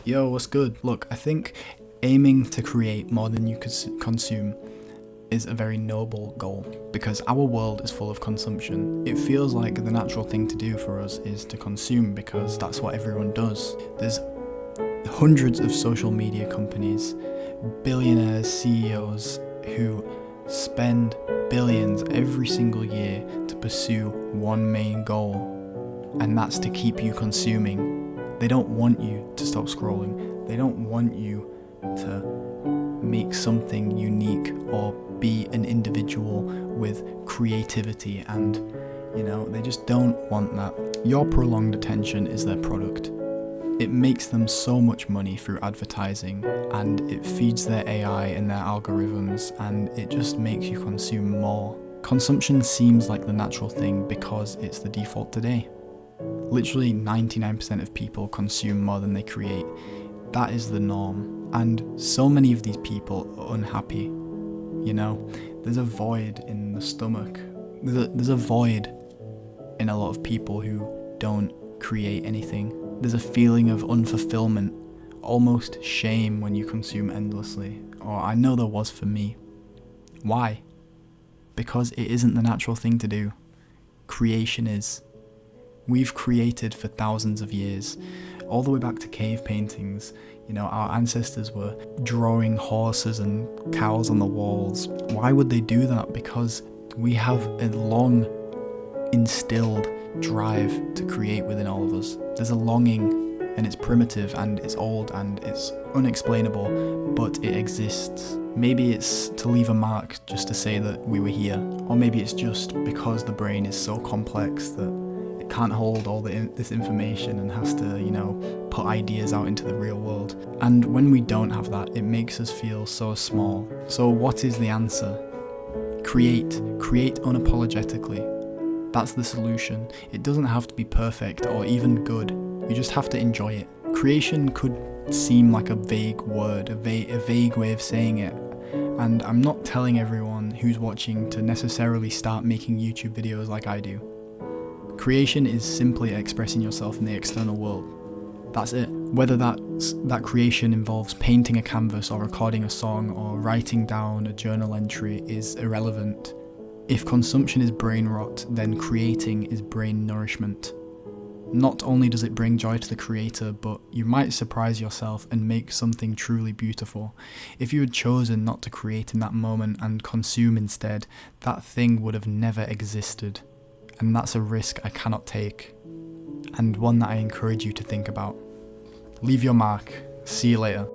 Yo, what's good? Look, I think aiming to create more than you could consume is a very noble goal because our world is full of consumption. It feels like the natural thing to do for us is to consume because that's what everyone does. There's hundreds of social media companies, billionaires, CEOs who spend billions every single year to pursue one main goal, and that's to keep you consuming. They don't want you to stop scrolling. They don't want you to make something unique or be an individual with creativity, and they just don't want that. Your prolonged attention is their product. It makes them so much money through advertising, and it feeds their AI and their algorithms, and it just makes you consume more. Consumption seems like the natural thing because it's the default today. Literally 99% of people consume more than they create. That is the norm. And so many of these people are unhappy. There's a void in the stomach. There's a void in a lot of people who don't create anything. There's a feeling of unfulfillment, almost shame when you consume endlessly. Or I know there was for me. Why? Because it isn't the natural thing to do. Creation is. We've created for thousands of years, all the way back to cave paintings. Our ancestors were drawing horses and cows on the walls. Why would they do that? Because we have a long instilled drive to create within all of us. There's a longing, and it's primitive and it's old and it's unexplainable, but it exists. Maybe it's to leave a mark, just to say that we were here, or maybe it's just because the brain is so complex that it can't hold all this information and has to, put ideas out into the real world. And when we don't have that, it makes us feel so small. So what is the answer? Create unapologetically. That's the solution. It doesn't have to be perfect or even good. You just have to enjoy it. Creation could seem like a vague word, a vague way of saying it. And I'm not telling everyone who's watching to necessarily start making YouTube videos like I do. Creation is simply expressing yourself in the external world. That's it. Whether that creation involves painting a canvas or recording a song or writing down a journal entry is irrelevant. If consumption is brain rot, then creating is brain nourishment. Not only does it bring joy to the creator, but you might surprise yourself and make something truly beautiful. If you had chosen not to create in that moment and consume instead, that thing would have never existed. And that's a risk I cannot take, and one that I encourage you to think about. Leave your mark. See you later.